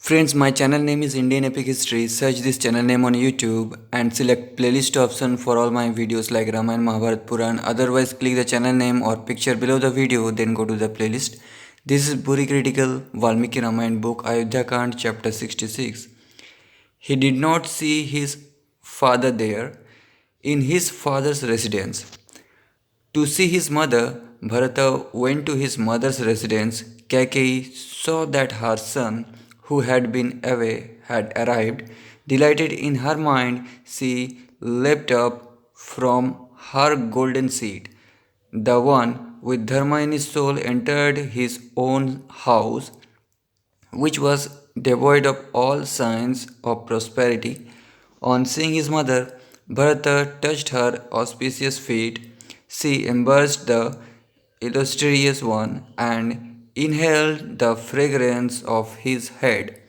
Friends, my channel name is Indian Epic History. Search this channel name on YouTube and select playlist option for all my videos like Ramayan, Mahabharat, Puran. Otherwise, click the channel name or picture below the video, then go to the playlist. This is Bori Critical Valmiki Ramayan book Ayodhya Kand chapter 66. He did not see his father there in his father's residence. To see his mother, Bharata went to his mother's residence. Kaikeyi saw that her son, who had been away, had arrived. Delighted in her mind, she leapt up from her golden seat. The one with Dharma in his soul entered his own house, which was devoid of all signs of prosperity. On seeing his mother, Bharata touched her auspicious feet. She embraced the illustrious one and inhaled the fragrance of his head.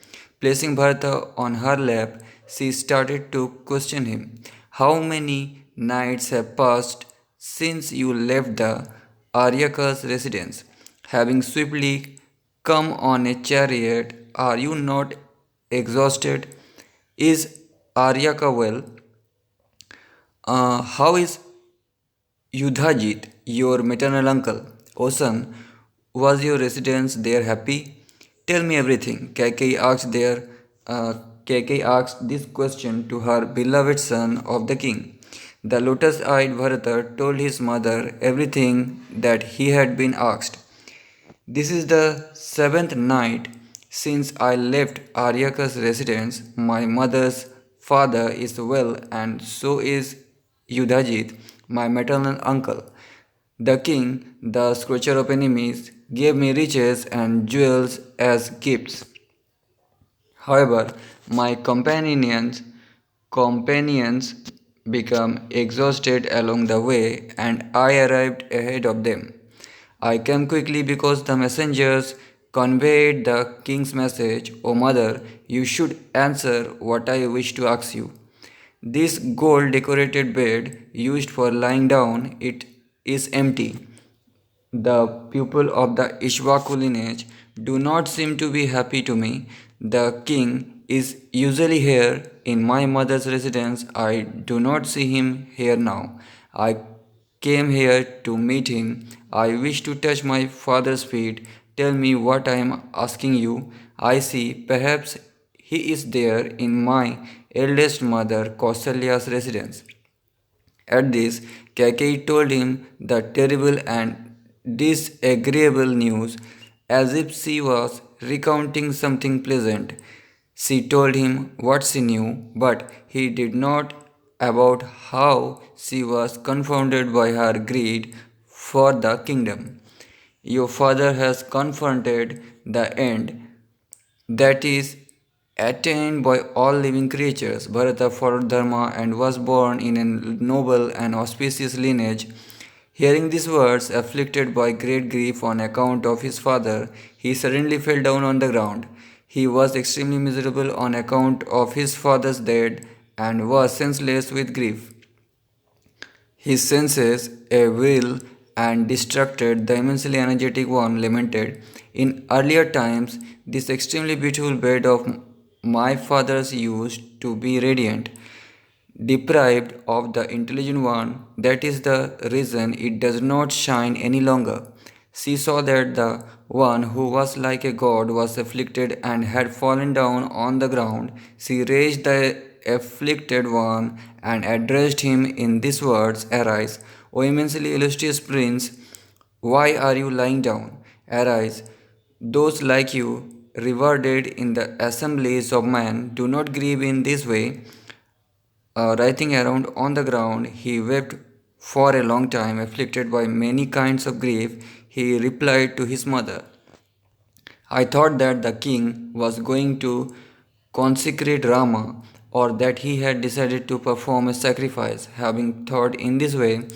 Placing Bharata on her lap, she started to question him. How many nights have passed since you left the Aryaka's residence? Having swiftly come on a chariot, are you not exhausted? Is Aryaka well? How is Yudhajit, your maternal uncle? O son, was your residence there happy? Tell me everything. Kaikeyi asked this question to her beloved son of the king. The lotus-eyed Bharata told his mother everything that he had been asked. This is the seventh night since I left Aryaka's residence. My mother's father is well, and so is Yudhajit, my maternal uncle. The king, the scorcher of enemies, gave me riches and jewels as gifts. However, my companions became exhausted along the way, and I arrived ahead of them. I came quickly because the messengers conveyed the king's message. O mother, you should answer what I wish to ask you. This gold decorated bed used for lying down, it is empty. The people of the Ishwaku lineage do not seem to be happy to me. The king is usually here in my mother's residence. I do not see him here now. I came here to meet him. I wish to touch my father's feet. Tell me what I am asking you. I see, perhaps he is there in my eldest mother Kausalya's residence. At this, Kaikeyi told him the terrible and disagreeable news as if she was recounting something pleasant. She told him what she knew, but he did not about how she was confounded by her greed for the kingdom. Your father has confronted the end that is attained by all living creatures. Bharata followed Dharma and was born in a noble and auspicious lineage. Hearing these words, afflicted by great grief on account of his father, he suddenly fell down on the ground. He was extremely miserable on account of his father's death and was senseless with grief. His senses, a will, and distracted, the immensely energetic one lamented. In earlier times, this extremely beautiful bed of my father's used to be radiant. Deprived of the intelligent one, that is the reason it does not shine any longer. She saw that the one who was like a god was afflicted and had fallen down on the ground. She raised the afflicted one and addressed him in these words: Arise, O immensely illustrious prince, why are you lying down? Arise, those like you, rewarded in the assemblies of men, do not grieve in this way. Writhing around on the ground, he wept for a long time, afflicted by many kinds of grief. He replied to his mother, I thought that the king was going to consecrate Rama or that he had decided to perform a sacrifice. Having thought in this way,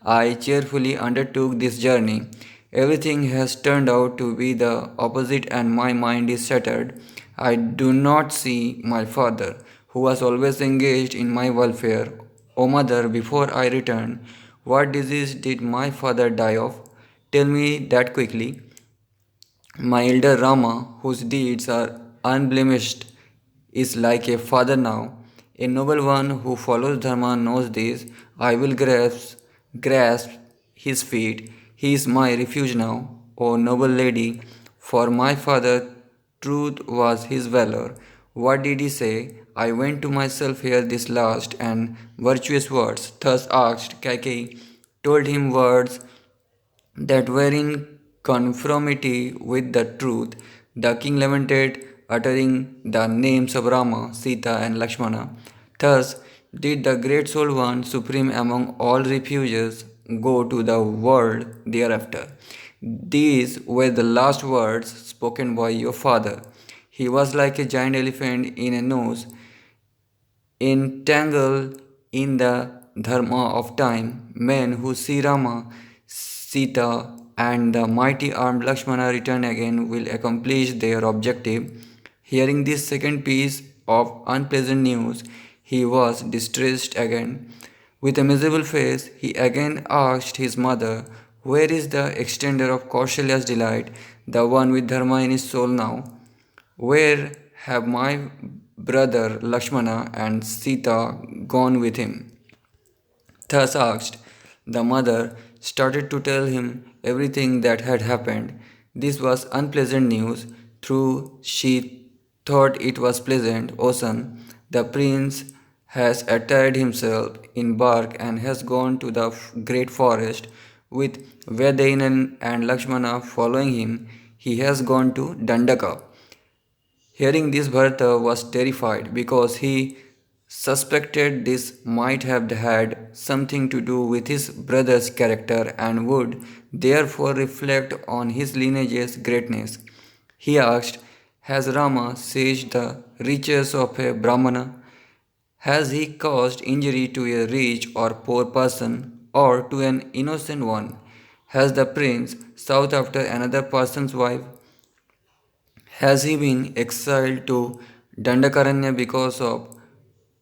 I cheerfully undertook this journey. Everything has turned out to be the opposite and my mind is shattered. I do not see my father, who was always engaged in my welfare. O mother, before I return, what disease did my father die of? Tell me that quickly. My elder Rama, whose deeds are unblemished, is like a father now. A noble one who follows Dharma knows this. I will grasp his feet. He is my refuge now, O noble lady, for my father truth was his valor. What did he say? I went to myself here this last and virtuous words. Thus asked, Kaikeyi told him words that were in conformity with the truth. The king lamented, uttering the names of Rama, Sita, and Lakshmana. Thus did the great soul one, supreme among all refuges, go to the world thereafter. These were the last words spoken by your father. He was like a giant elephant in a nose, entangled in the dharma of time. Men who see Rama, Sita, and the mighty armed Lakshmana return again will accomplish their objective. Hearing this second piece of unpleasant news, he was distressed again. With a miserable face, he again asked his mother, where is the extender of Kaushalya's delight, the one with dharma in his soul now? Where have my brother Lakshmana and Sita gone with him? Thus asked, the mother started to tell him everything that had happened. This was unpleasant news, though she thought it was pleasant. O son, the prince has attired himself in bark and has gone to the great forest with Vedayanan and Lakshmana following him. He has gone to Dandaka. Hearing this, Bharata was terrified because he suspected this might have had something to do with his brother's character and would therefore reflect on his lineage's greatness. He asked, has Rama seized the riches of a Brahmana? Has he caused injury to a rich or poor person or to an innocent one? Has the prince sought after another person's wife? Has he been exiled to Dandakaranya because of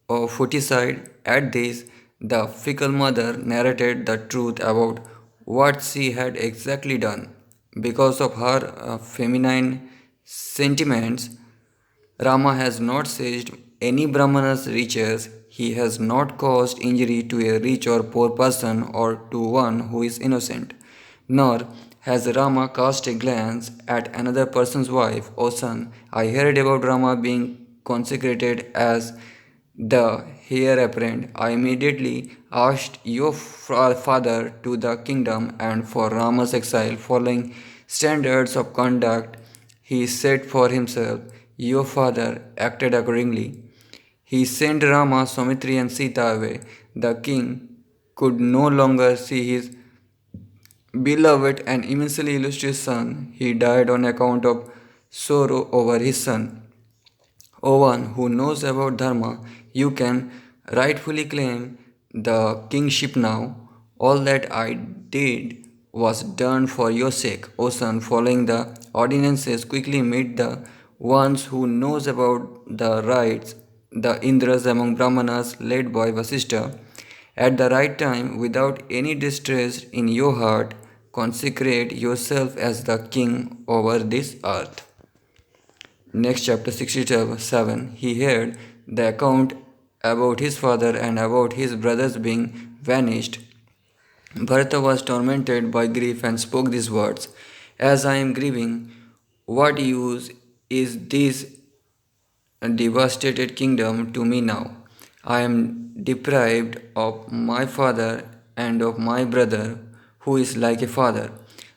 foeticide? At this, the fickle mother narrated the truth about what she had exactly done. Because of her feminine sentiments, Rama has not seized any Brahmana's riches, he has not caused injury to a rich or poor person or to one who is innocent. Nor has Rama cast a glance at another person's wife. O son, I heard about Rama being consecrated as the heir apparent. I immediately asked your father to the kingdom, and for Rama's exile, following standards of conduct he set for himself, your father acted accordingly. He sent Rama, Saumitri, and Sita away. The king could no longer see his beloved and immensely illustrious son. He died on account of sorrow over his son. O one who knows about Dharma, you can rightfully claim the kingship now. All that I did was done for your sake. O son, following the ordinances, quickly meet the ones who knows about the rites, the Indras among Brahmanas led by Vasishtha. At the right time, without any distress in your heart, consecrate yourself as the king over this earth. Next chapter 67, he heard the account about his father and about his brothers being vanished. Bharata was tormented by grief and spoke these words, as I am grieving, what use is this devastated kingdom to me now? I am deprived of my father and of my brother, who is like a father.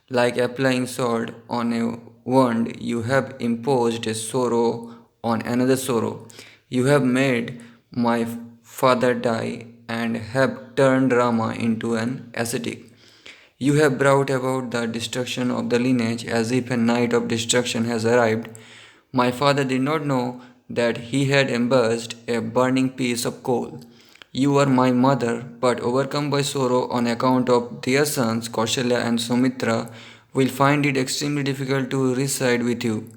Like applying salt on a wound, you have imposed a sorrow on another sorrow. You have made my father die and have turned Rama into an ascetic. You have brought about the destruction of the lineage as if a night of destruction has arrived. My father did not know that he had embraced a burning piece of coal. You are my mother, but overcome by sorrow on account of their sons, Kaushalya and Sumitra, will find it extremely difficult to reside with you.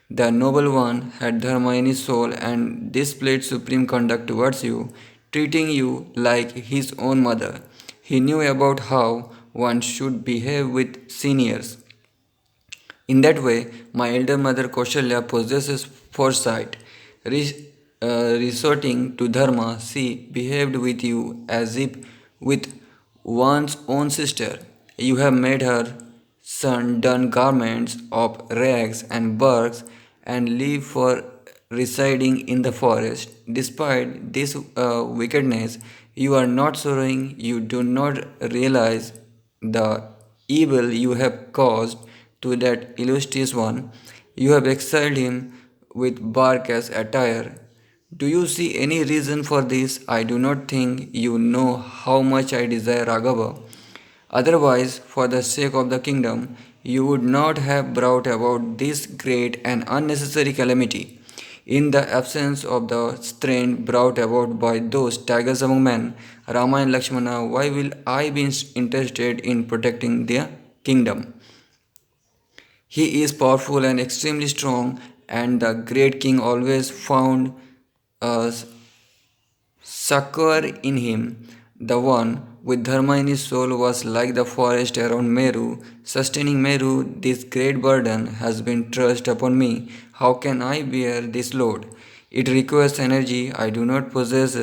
The noble one had dharma in his soul and displayed supreme conduct towards you, treating you like his own mother. He knew about how one should behave with seniors. In that way, my elder mother Kaushalya possesses foresight. Resorting to dharma, she behaved with you as if with one's own sister. You have made her son don garments of rags and barks and leave for residing in the forest. Despite this wickedness, you are not sorrowing, you do not realize the evil you have caused to that illustrious one. You have exiled him with bark as attire. Do you see any reason for this? I do not think you know how much I desire Raghava. Otherwise, for the sake of the kingdom, you would not have brought about this great and unnecessary calamity. In the absence of the strain brought about by those tigers among men, Rama and Lakshmana, why will I be interested in protecting their kingdom? He is powerful and extremely strong, and the great king always found a succor in him. The one with dharma in his soul was like the forest around Meru. Sustaining Meru, this great burden has been thrust upon me. How can I bear this load? It requires energy I do not possess,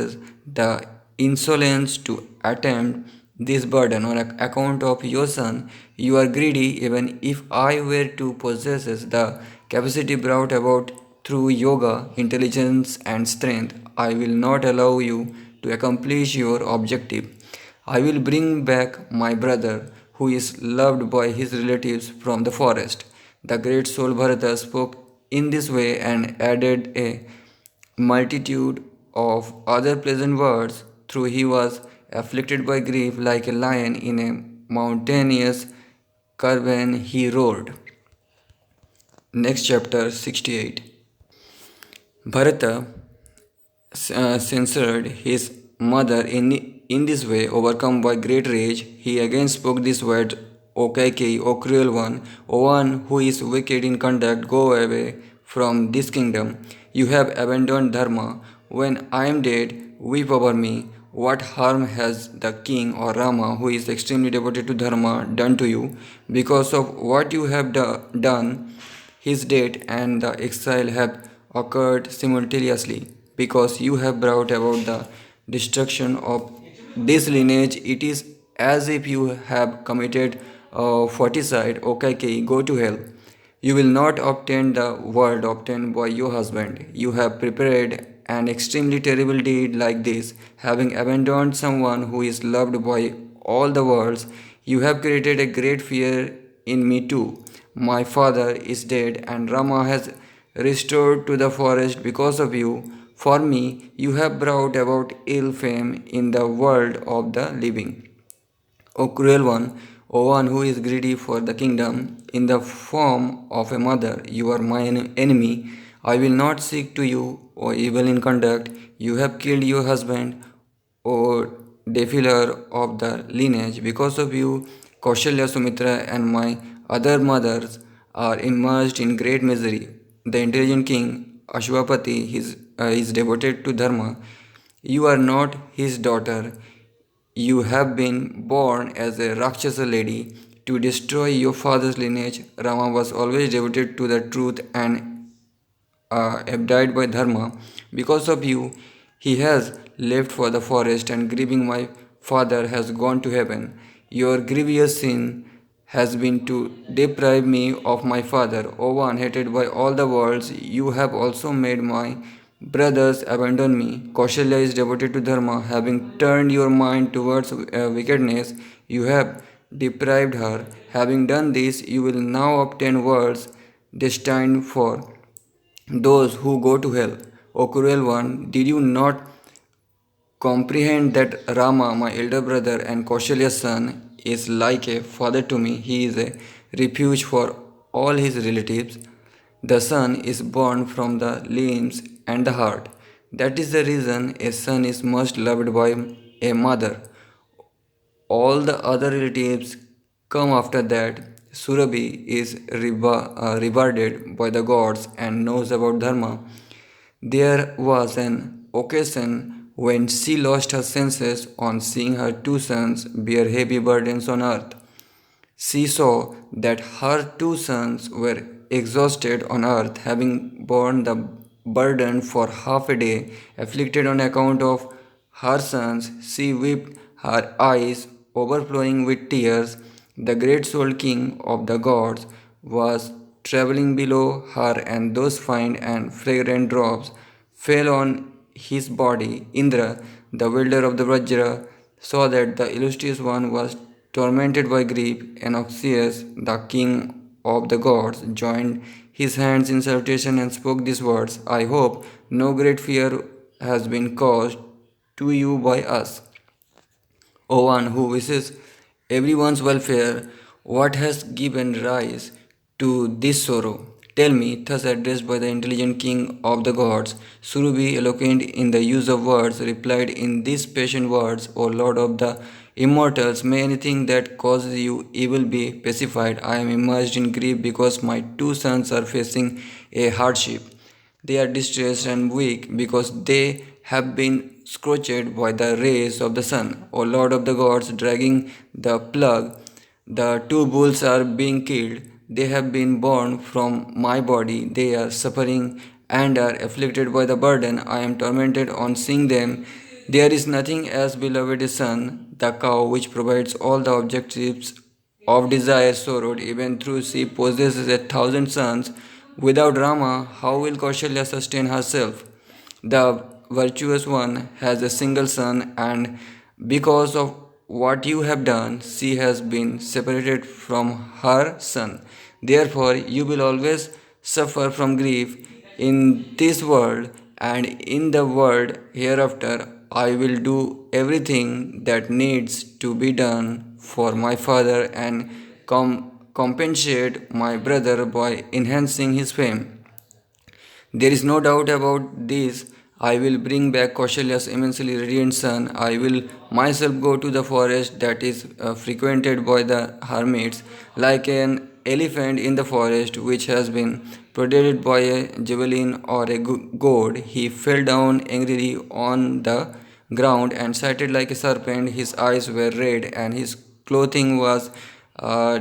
the insolence to attempt this burden on account of your son. You are greedy, even if I were to possess the capacity brought about through yoga, intelligence, and strength. I will not allow you to accomplish your objective. I will bring back my brother, who is loved by his relatives from the forest. The great soul Bharata spoke in this way and added a multitude of other pleasant words, through he was afflicted by grief like a lion in a mountainous cavern he roared. Next chapter 68. Bharata censured his mother in this way. Overcome by great rage, he again spoke these words: O Kaikeyi, O cruel one, O one who is wicked in conduct, go away from this kingdom. You have abandoned dharma. When I am dead, weep over me. What harm has the king or Rama, who is extremely devoted to dharma, done to you? Because of what you have done, his death and the exile have occurred simultaneously. Because you have brought about the destruction of this lineage, it is as if you have committed fratricide. Okay, go to hell. You will not obtain the world obtained by your husband. You have prepared an extremely terrible deed like this, having abandoned someone who is loved by all the worlds. You have created a great fear in me too. My father is dead, and Rama has restored to the forest because of you. For me, you have brought about ill fame in the world of the living. O cruel one, O one who is greedy for the kingdom, in the form of a mother, you are my enemy. I will not seek to you, O evil in conduct. You have killed your husband, O defiler of the lineage. Because of you, Kaushalya, Sumitra, and my other mothers are immersed in great misery. The intelligent king, Ashwapati, is devoted to dharma. You are not his daughter. You have been born as a Rakshasa lady to destroy your father's lineage. Rama was always devoted to the truth and abdied by dharma. Because of you, he has left for the forest, and grieving my father has gone to heaven. Your grievous sin has been to deprive me of my father. O one hated by all the worlds, you have also made my brothers abandon me. Kaushalya is devoted to dharma. Having turned your mind towards wickedness, you have deprived her. Having done this, you will now obtain worlds destined for those who go to hell. O cruel one, did you not comprehend that Rama, my elder brother and Kaushalya's son, is like a father to me? He is a refuge for all his relatives. The son is born from the limbs and the heart. That is the reason a son is most loved by a mother. All the other relatives come after that. Surabhi is rewarded by the gods and knows about dharma. There was an occasion when she lost her senses on seeing her two sons bear heavy burdens on earth. She saw that her two sons were exhausted on earth, having borne the burden for half a day. Afflicted on account of her sons, she wept, her eyes overflowing with tears. The great soul king of the gods was traveling below her, and those fine and fragrant drops fell on his body. Indra, the wielder of the Vajra, saw that the illustrious one was tormented by grief. Enoxius, the king of the gods, joined his hands in salutation and spoke these words: I hope no great fear has been caused to you by us. O one who wishes everyone's welfare, what has given rise to this sorrow? Tell me, thus addressed by the intelligent king of the gods, Surubi, eloquent in the use of words, replied in these patient words, O Lord of the immortals, may anything that causes you evil be pacified. I am immersed in grief because my two sons are facing a hardship. They are distressed and weak because they have been scorched by the rays of the sun. O Lord of the gods, dragging the plug, the two bulls are being killed. They have been born from my body. They are suffering and are afflicted by the burden. I am tormented on seeing them. There is nothing as beloved a son, the cow which provides all the objectives of desire sorrowed, even though she possesses 1,000 sons. Without Rama, how will Kaushalya sustain herself? The virtuous one has a single son, and because of what you have done, she has been separated from her son. Therefore, you will always suffer from grief in this world and in the world hereafter. I will do everything that needs to be done for my father and compensate my brother by enhancing his fame. There is no doubt about this. I will bring back Kaushalya's immensely radiant son. I will myself go to the forest that is frequented by the hermits, like an elephant in the forest which has been predated by a javelin or a goad. He fell down angrily on the ground and sighted like a serpent. His eyes were red and his clothing was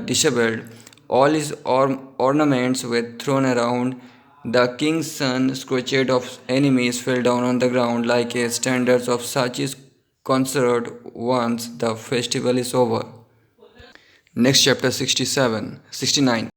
disheveled. All his ornaments were thrown around. The king's son, scorched of enemies, fell down on the ground like a standards of Sachi's concert once the festival is over. Next chapter 67, 69.